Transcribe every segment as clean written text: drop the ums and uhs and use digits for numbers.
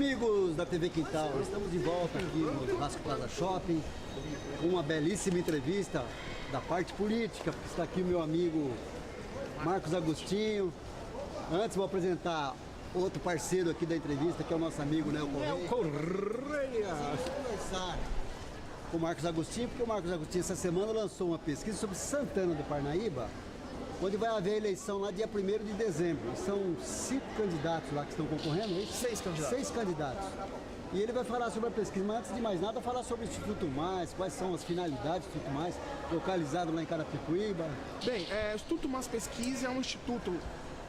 Amigos da TV Quintal, estamos de volta aqui no Vasco Plaza Shopping com uma belíssima entrevista da parte política. Está aqui o meu amigo Marcos Agostinho. Antes vou apresentar outro parceiro aqui da entrevista, que é o nosso amigo Léo Correia. Vamos conversar com o Marcos Agostinho, porque o Marcos Agostinho essa semana lançou uma pesquisa sobre Santana do Parnaíba, onde vai haver a eleição lá dia 1º de dezembro. São 5 candidatos lá que estão concorrendo, é isso? 6 candidatos. 6 candidatos. E ele vai falar sobre a pesquisa, mas antes de mais nada, falar sobre o Instituto Mais, quais são as finalidades do Instituto Mais, localizado lá em Carapicuíba. Bem, o Instituto Mais Pesquisa é um instituto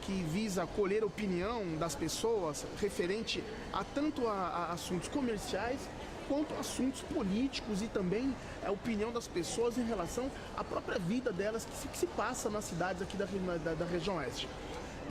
que visa colher a opinião das pessoas referente a tanto a assuntos comerciais quanto a assuntos políticos e também a opinião das pessoas em relação à própria vida delas que se passa nas cidades aqui da região oeste.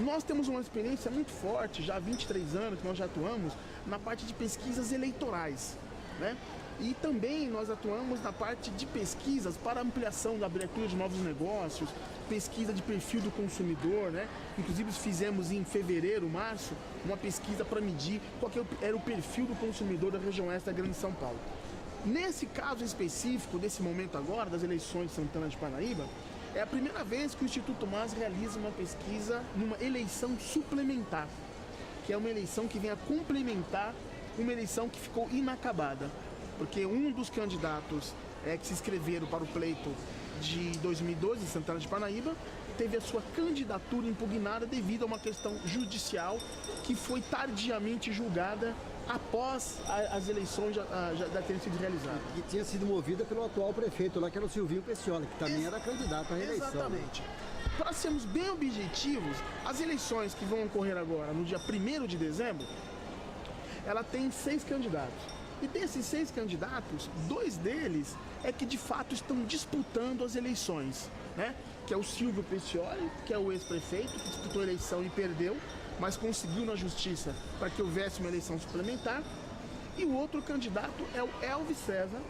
Nós temos uma experiência muito forte, já há 23 anos que nós já atuamos na parte de pesquisas eleitorais, né? E também nós atuamos na parte de pesquisas para ampliação da abertura de novos negócios, pesquisa de perfil do consumidor, né? Inclusive fizemos em fevereiro, março, uma pesquisa para medir qual que era o perfil do consumidor da região oeste da Grande São Paulo. Nesse caso específico, desse momento agora, das eleições de Santana de Parnaíba, é a primeira vez que o Instituto Mais realiza uma pesquisa numa eleição suplementar, que é uma eleição que vem a complementar uma eleição que ficou inacabada. Porque um dos candidatos que se inscreveram para o pleito de 2012 em Santana de Parnaíba teve a sua candidatura impugnada devido a uma questão judicial que foi tardiamente julgada após as eleições já terem sido realizadas. E tinha sido movida pelo atual prefeito lá, que era o Silvinho Peccioli, que também era candidato à reeleição. Exatamente. Para sermos bem objetivos, as eleições que vão ocorrer agora, no dia 1º de dezembro, ela tem 6 candidatos. E desses 6 candidatos, 2 deles é que de fato estão disputando as eleições, né? Que é o Silvio Peccioli, que é o ex-prefeito, que disputou a eleição e perdeu, mas conseguiu na justiça para que houvesse uma eleição suplementar. E o outro candidato é o Elvis César,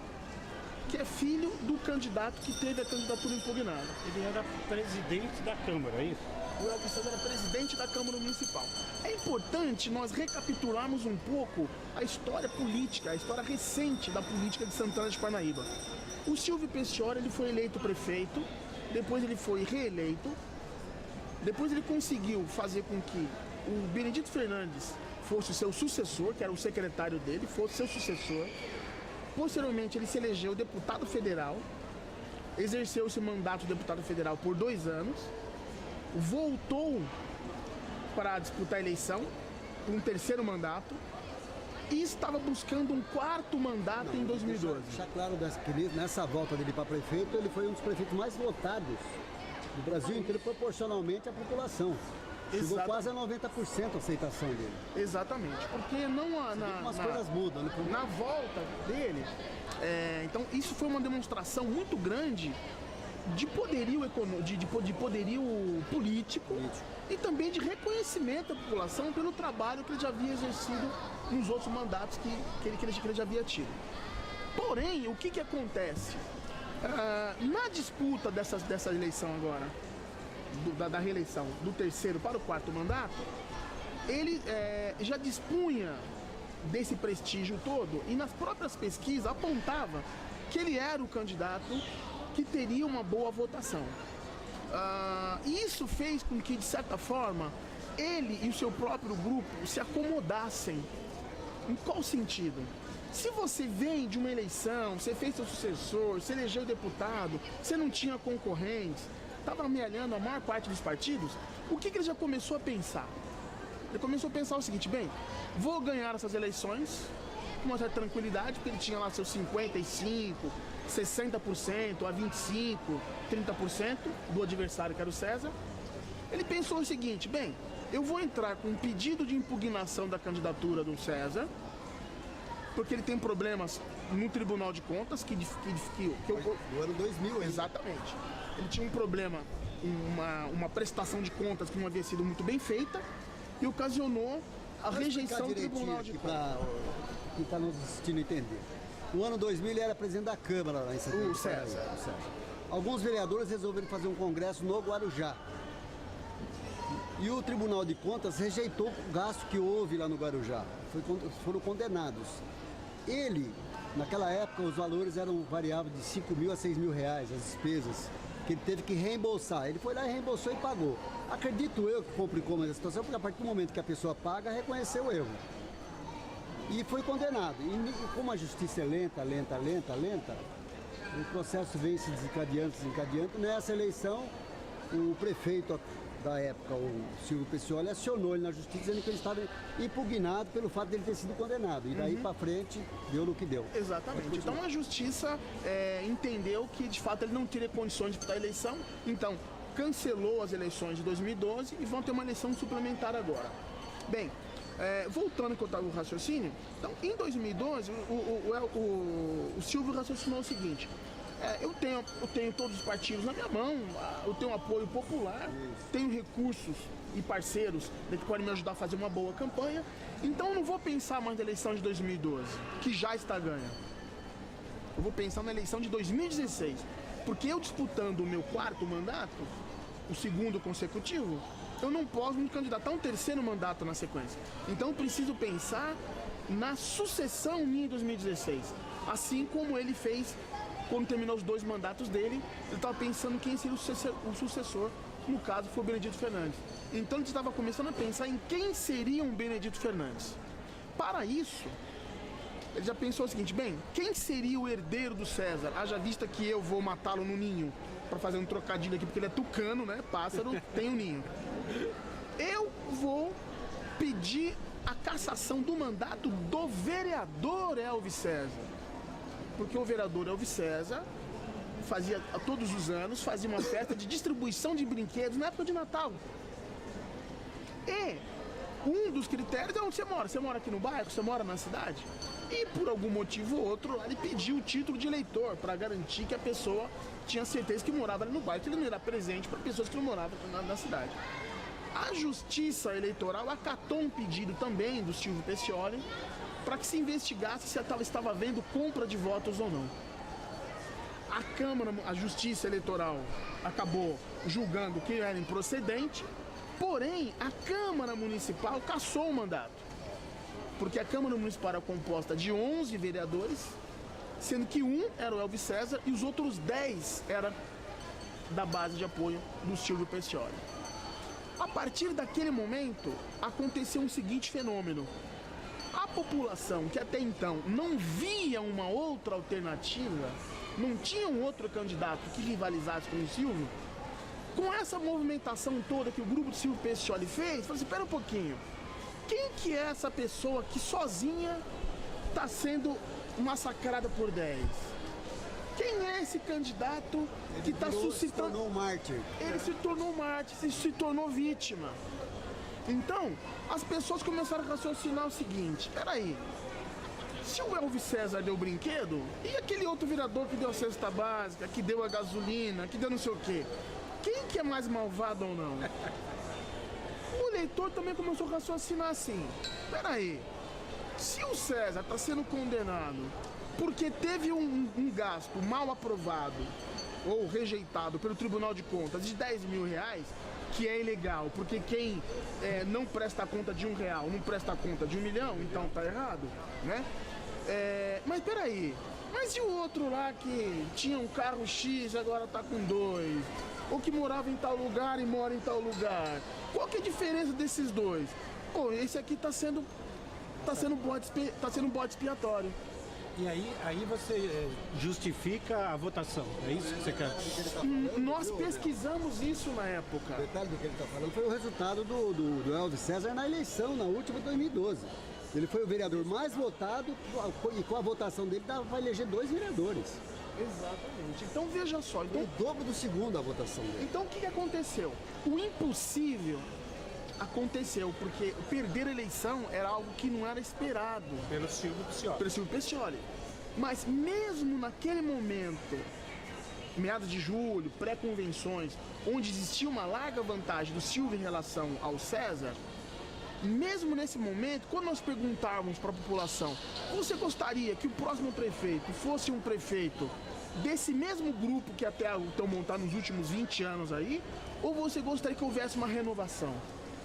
que é filho do candidato que teve a candidatura impugnada. Ele era presidente da Câmara, é isso? O Elvis César era presidente da Câmara Municipal. É importante nós recapitularmos um pouco a história política, a história recente da política de Santana de Parnaíba. O Silvio Peccioli, ele foi eleito prefeito, depois ele foi reeleito, depois ele conseguiu fazer com que o Benedito Fernandes fosse o seu sucessor, que era o secretário dele, fosse seu sucessor. Posteriormente ele se elegeu deputado federal, exerceu esse mandato de deputado federal por 2 anos, voltou para disputar a eleição por um 3º mandato e estava buscando um 4º mandato em 2012. Deixa claro que nessa volta dele para prefeito, ele foi um dos prefeitos mais votados do Brasil inteiro proporcionalmente à população. Chegou quase a 90% a aceitação dele. Exatamente, porque não umas coisas mudam, né? Na volta dele, então isso foi uma demonstração muito grande de poderio econômico, de poderio político e também de reconhecimento da população pelo trabalho que ele já havia exercido nos outros mandatos que ele já havia tido. Porém, o que acontece? Na disputa dessa eleição agora, da reeleição do 3º para o 4º mandato, ele já dispunha desse prestígio todo e nas próprias pesquisas apontava que ele era o candidato que teria uma boa votação. Isso fez com que, de certa forma, ele e o seu próprio grupo se acomodassem. Em qual sentido? Se você vem de uma eleição, você fez seu sucessor, você elegeu deputado, você não tinha concorrentes, estava amealhando a maior parte dos partidos, o que ele já começou a pensar? Ele começou a pensar o seguinte: bem, vou ganhar essas eleições com uma certa tranquilidade, porque ele tinha lá seus 55%, 60%, a 25%, 30% do adversário, que era o César. Ele pensou o seguinte: bem, eu vou entrar com um pedido de impugnação da candidatura do César, porque ele tem problemas no Tribunal de Contas, do ano 2000, hein? Exatamente. Ele tinha um problema, uma prestação de contas que não havia sido muito bem feita e ocasionou a rejeição do Tribunal de Contas. Para quem está nos assistindo entender. No ano 2000 ele era presidente da Câmara lá em Santana. O César. Alguns vereadores resolveram fazer um congresso no Guarujá. E o Tribunal de Contas rejeitou o gasto que houve lá no Guarujá. foram condenados. Ele, naquela época, os valores variavam de 5 mil a 6 mil reais, as despesas, que ele teve que reembolsar. Ele foi lá e reembolsou e pagou. Acredito eu que complicou mais a situação, porque a partir do momento que a pessoa paga, reconheceu o erro. E foi condenado. E como a justiça é lenta, o processo vem se desencadeando. Nessa eleição, o prefeito da época, o Silvio Peccioli, acionou ele na justiça dizendo que ele estava impugnado pelo fato de ele ter sido condenado. E daí para frente, deu no que deu. Exatamente. Então a justiça entendeu que de fato ele não teria condições de disputar a eleição, então cancelou as eleições de 2012 e vão ter uma eleição suplementar agora. Bem, voltando ao raciocínio, então em 2012 o Silvio raciocinou o seguinte: eu tenho todos os partidos na minha mão, eu tenho um apoio popular, tenho recursos e parceiros que podem me ajudar a fazer uma boa campanha, então eu não vou pensar mais na eleição de 2012, que já está ganha. Eu vou pensar na eleição de 2016, porque eu disputando o meu 4º mandato, o 2º consecutivo, eu não posso me candidatar a um 3º mandato na sequência. Então eu preciso pensar na sucessão minha em 2016, assim como ele fez quando terminou os 2 mandatos dele. Ele estava pensando quem seria o sucessor, no caso foi o Benedito Fernandes. Então ele estava começando a pensar em quem seria um Benedito Fernandes. Para isso, ele já pensou o seguinte: bem, quem seria o herdeiro do César? Haja vista que eu vou matá-lo no ninho, para fazer um trocadilho aqui, porque ele é tucano, né? Pássaro tem um ninho. Eu vou pedir a cassação do mandato do vereador Elvis César. Porque o vereador Elvis César fazia, todos os anos, fazia uma festa de distribuição de brinquedos na época de Natal. E um dos critérios é onde você mora. Você mora aqui no bairro? Você mora na cidade? E por algum motivo ou outro, ele pediu o título de eleitor para garantir que a pessoa tinha certeza que morava ali no bairro, que ele não era presente para pessoas que não moravam na cidade. A Justiça Eleitoral acatou um pedido também do Silvio Peccioli para que se investigasse se estava havendo compra de votos ou não. A Justiça Eleitoral acabou julgando que era improcedente, porém a Câmara Municipal cassou o mandato, porque a Câmara Municipal era composta de 11 vereadores, sendo que um era o Elvis César e os outros 10 eram da base de apoio do Silvio Peccioli. A partir daquele momento, aconteceu um seguinte fenômeno. A população que até então não via uma outra alternativa, não tinha um outro candidato que rivalizasse com o Silvio, com essa movimentação toda que o grupo do Silvio Peccioli fez, falou assim: espera um pouquinho, quem que é essa pessoa que sozinha está sendo massacrada por 10? Quem é esse candidato que está suscitando... Se tornou um mártir. Ele se tornou mártir, se tornou vítima. Então, as pessoas começaram a raciocinar o seguinte: peraí, se o Elvis César deu brinquedo, e aquele outro vereador que deu a cesta básica, que deu a gasolina, que deu não sei o quê, quem que é mais malvado ou não? O eleitor também começou a raciocinar assim: peraí, se o César está sendo condenado porque teve um gasto mal aprovado ou rejeitado pelo Tribunal de Contas de 10 mil reais, que é ilegal, porque quem não presta conta de R$1 não presta conta de 1 milhão, então tá errado, né? Mas peraí, mas e o outro lá que tinha um carro X e agora tá com 2? Ou que morava em tal lugar e mora em tal lugar? Qual que é a diferença desses dois? Pô, esse aqui tá sendo bode expiatório. E aí você justifica a votação, é isso que você quer? Nós pesquisamos isso na época. O detalhe do que ele está falando foi o resultado do Elvis César na eleição, na última de 2012. Ele foi o vereador mais votado e com a votação dele dava para eleger 2 vereadores. Exatamente. Então veja só. Então, o dobro do segundo a votação dele. Então o que aconteceu? O impossível aconteceu, porque perder a eleição era algo que não era esperado. Pelo Silvio Peccioli. Mas mesmo naquele momento, meados de julho, pré-convenções, onde existia uma larga vantagem do Silvio em relação ao César, mesmo nesse momento, quando nós perguntarmos para a população: você gostaria que o próximo prefeito fosse um prefeito desse mesmo grupo que até estão montados nos últimos 20 anos aí, ou você gostaria que houvesse uma renovação?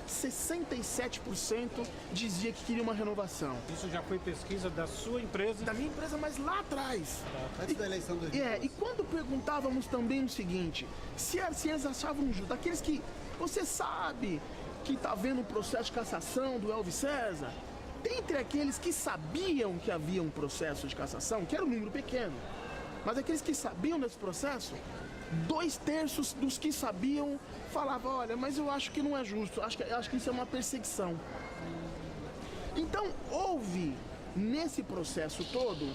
67% dizia que queria uma renovação. Isso já foi pesquisa da sua empresa? Da minha empresa, mas lá atrás. Antes da eleição do E quando perguntávamos também o seguinte, se eles achavam justo, daqueles que você sabe que está havendo um processo de cassação do Elvis César, dentre aqueles que sabiam que havia um processo de cassação, que era um número pequeno, mas aqueles que sabiam desse processo, 2/3 dos que sabiam falavam, olha, mas eu acho que não é justo, acho que isso é uma perseguição. Então houve nesse processo todo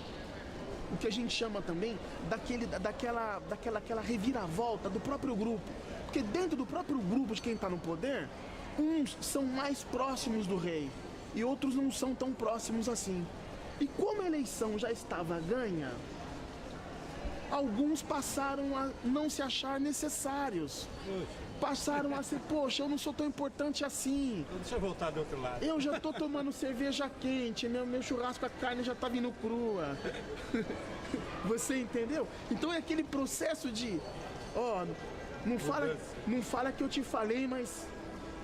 o que a gente chama também daquela reviravolta do próprio grupo, porque dentro do próprio grupo de quem está no poder, uns são mais próximos do rei e outros não são tão próximos assim. E como a eleição já estava ganha, alguns passaram a não se achar necessários. Passaram a ser, poxa, eu não sou tão importante assim. Então deixa eu voltar do outro lado. Eu já tô tomando cerveja quente, meu churrasco, a carne já tá vindo crua. Você entendeu? Então é aquele processo de, não fala que eu te falei, mas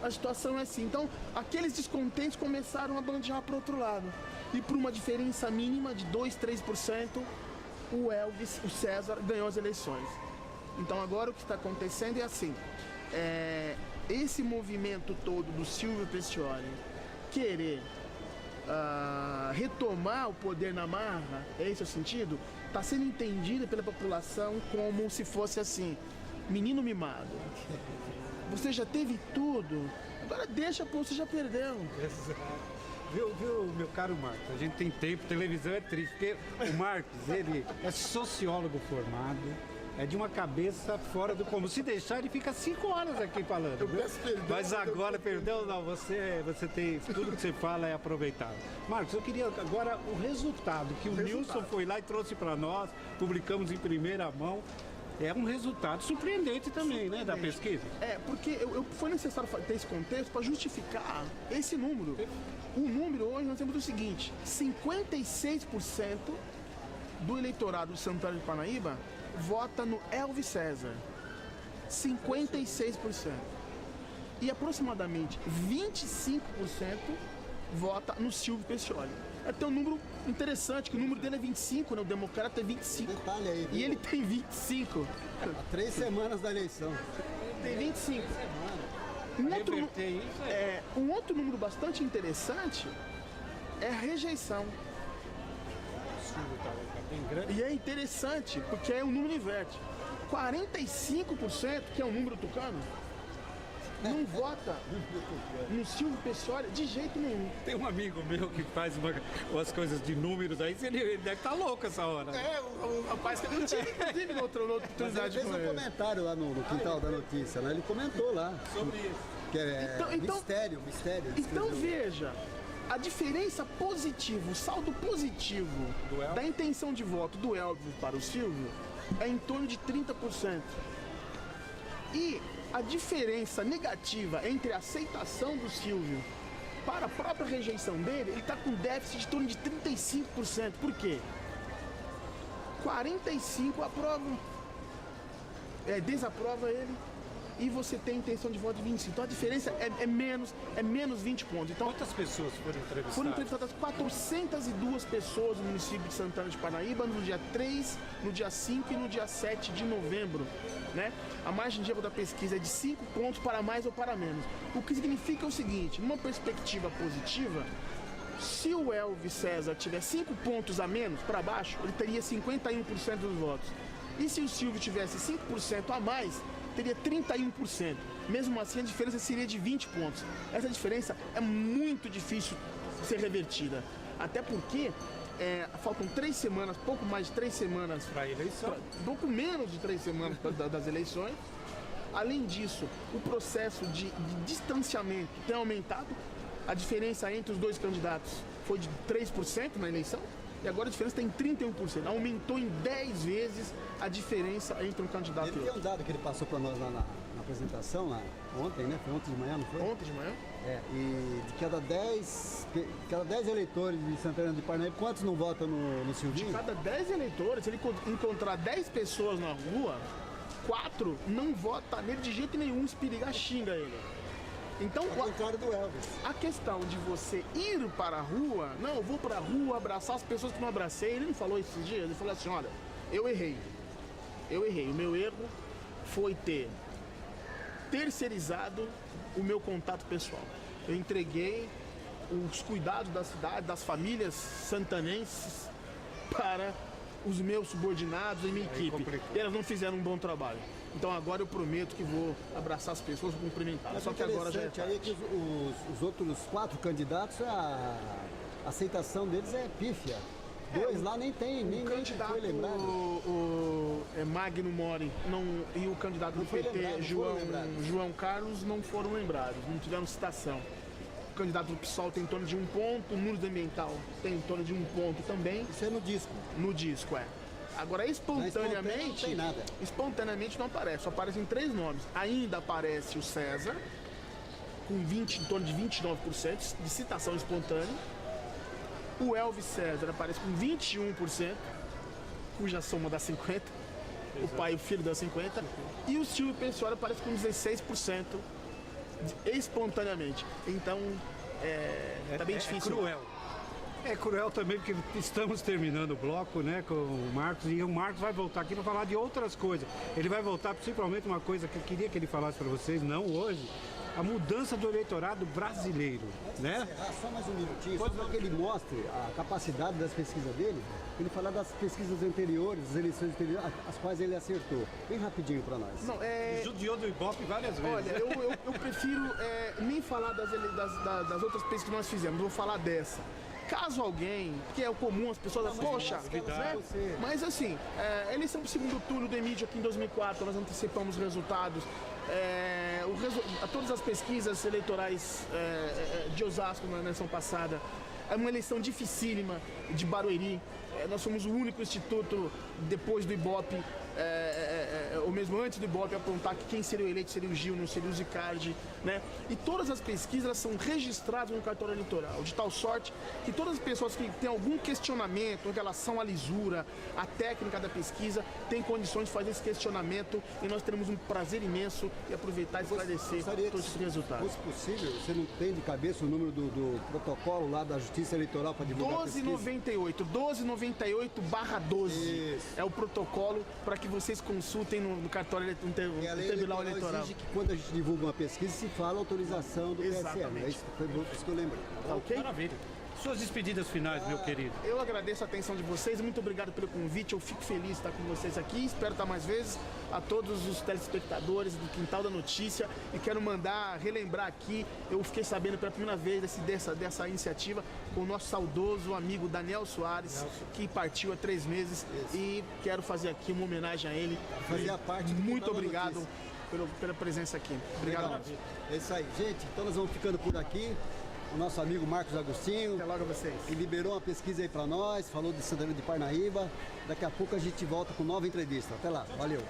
a situação é assim. Então, aqueles descontentes começaram a bandear para o outro lado. E por uma diferença mínima de 2-3%, o César ganhou as eleições. Então agora o que está acontecendo é assim, esse movimento todo do Silvio Pescioli querer retomar o poder na marra, é esse o sentido, está sendo entendido pela população como se fosse assim, menino mimado. Você já teve tudo, agora deixa, pô, você já perdeu. Viu, meu caro Marcos, a gente tem tempo, televisão é triste, porque o Marcos, ele é sociólogo formado, é de uma cabeça fora do comum. Se deixar, ele fica 5 horas aqui falando. Mas agora, perdão, não, você tem, tudo que você fala é aproveitado. Marcos, eu queria agora o resultado, que o Nilson foi lá e trouxe para nós, publicamos em primeira mão. É um resultado surpreendente também, né, da pesquisa. Porque foi necessário ter esse contexto para justificar esse número. O número hoje nós temos o seguinte, 56% do eleitorado de Santana de Parnaíba vota no Elvis César. 56%. E aproximadamente 25% vota no Silvio Pescioli. Tem um número interessante, que o número dele é 25, né? O democrata é 25. Detalhe aí, e ele tem 25. Há 3 semanas da eleição. Tem 25. Um outro número bastante interessante é a rejeição. E é interessante, porque é um número inverte. 45%, que é um número tucano, não vota no Silvio Pescioli de jeito nenhum. Tem um amigo meu que faz umas coisas de números aí, ele deve estar louco essa hora. O rapaz que eu tive, inclusive, outra oportunidade ele fez um comentário lá no quintal da notícia, né? Ele comentou lá. Sobre isso. Que é mistério. Então veja, a diferença positiva, o saldo positivo da intenção de voto do Elvis para o Silvio é em torno de 30%. E a diferença negativa entre a aceitação do Silvio para a própria rejeição dele, ele está com déficit de torno de 35%. Por quê? 45% aprovam, desaprova ele, e você tem intenção de voto de 25%. Então a diferença é menos 20 pontos. Então, quantas pessoas foram entrevistadas? Foram entrevistadas 402 pessoas no município de Santana de Parnaíba no dia 3, no dia 5 e no dia 7 de novembro. Né? A margem de erro da pesquisa é de 5 pontos para mais ou para menos. O que significa o seguinte, numa perspectiva positiva, se o Elvis César tiver 5 pontos a menos para baixo, ele teria 51% dos votos. E se o Silvio tivesse 5% a mais, teria 31%. Mesmo assim, a diferença seria de 20 pontos. Essa diferença é muito difícil de ser revertida. Até porque faltam 3 semanas, pouco mais de 3 semanas para a eleição. Pouco menos de 3 semanas das eleições. Além disso, o processo de distanciamento tem aumentado. A diferença entre os dois candidatos foi de 3% na eleição. E agora a diferença está em 31%. Aumentou em 10 vezes a diferença entre um candidato e outro. Tem um dado que ele passou para nós lá na apresentação, lá ontem, né? Foi ontem de manhã, não foi? Ontem de manhã? E de cada 10 eleitores de Santana de Parnaíba, quantos não votam no Silvinho? De cada 10 eleitores, se ele encontrar 10 pessoas na rua, 4 não votam nele de jeito nenhum, espiriga, xinga ele. Então, Ao contrário do Elvis. a questão de você ir para a rua, não, eu vou para a rua abraçar as pessoas que não abracei, ele não falou isso esses dias, ele falou assim, olha, eu errei. O meu erro foi ter terceirizado o meu contato pessoal. Eu entreguei os cuidados da cidade, das famílias santanenses para os meus subordinados e minha equipe. E elas não fizeram um bom trabalho. Então agora eu prometo que vou abraçar as pessoas, vou cumprimentar. Mas Só que agora já é interessante aí é tarde. que os outros 4 candidatos, a aceitação deles é pífia. 2 lá nem tem, nem O candidato foi lembrado. Magno Mori e o candidato do foi PT, lembrado, João Carlos, não foram lembrados, não tiveram citação. O candidato do PSOL tem em torno de 1 ponto, o Núcleo Ambiental tem em torno de 1 ponto também, Isso é no disco. no disco, é. Agora, espontaneamente, não tem nada. espontaneamente não aparece, só aparecem 3 nomes. Ainda aparece o César, com em torno de 29% de citação espontânea. O Elvis César aparece com 21%, cuja soma dá 50%. O pai e o filho dá 50%. E o Silvio Pessoa aparece com 16% espontaneamente. Então, tá bem difícil. É cruel. É cruel também porque estamos terminando o bloco, né, com o Marcos, e o Marcos vai voltar aqui para falar de outras coisas. Ele vai voltar principalmente uma coisa que eu queria que ele falasse para vocês, não hoje, a mudança do eleitorado brasileiro, né? Só mais um minutinho, só para que ele mostre a capacidade das pesquisas dele, ele falar das pesquisas anteriores, das eleições anteriores, as quais ele acertou. Bem rapidinho para nós. Não, Judiou do Ibope várias vezes. olha, eu prefiro nem falar das outras pesquisas que nós fizemos, vou falar dessa. Caso alguém, que é o comum, as pessoas, poxa, né? Mas assim, eleição para o segundo turno do Emílio aqui em 2004, nós antecipamos os resultados. Todas as pesquisas eleitorais de Osasco na eleição passada, é uma eleição dificílima de Barueri. Nós somos o único instituto, depois do Ibope, ou mesmo antes do Ibope, apontar que quem seria o eleito seria o Gil, não seria o Zicardi, né? E todas as pesquisas elas são registradas no cartório eleitoral, de tal sorte que todas as pessoas que têm algum questionamento em relação à lisura, à técnica da pesquisa, têm condições de fazer esse questionamento e nós teremos um prazer imenso em aproveitar e esclarecer todos esses resultados. Se fosse possível, você não tem de cabeça o número do protocolo lá da Justiça Eleitoral para divulgar a pesquisa? 1298/12 é o protocolo para que vocês consultem no cartório no E a lei Tribunal eleitoral Eleitoral. exige que quando a gente divulga uma pesquisa se fala autorização do PSL. Exatamente. É isso, foi isso que eu lembrei. Tá ok? Maravilha. Suas despedidas finais, meu querido. Eu agradeço a atenção de vocês, muito obrigado pelo convite, eu fico feliz de estar com vocês aqui, espero estar mais vezes, a todos os telespectadores do Quintal da Notícia, e quero relembrar aqui, eu fiquei sabendo pela primeira vez dessa iniciativa com o nosso saudoso amigo Daniel Soares, que partiu há 3 meses, e quero fazer aqui uma homenagem a ele. Fazia parte do Muito Quintal da obrigado Notícia. pela presença aqui. Obrigado. Legal. É isso aí, gente. Então nós vamos ficando por aqui. O nosso amigo Marcos Agostinho, Até logo a vocês. que liberou uma pesquisa aí para nós, falou de Santana de Parnaíba. Daqui a pouco a gente volta com nova entrevista. Até lá, valeu.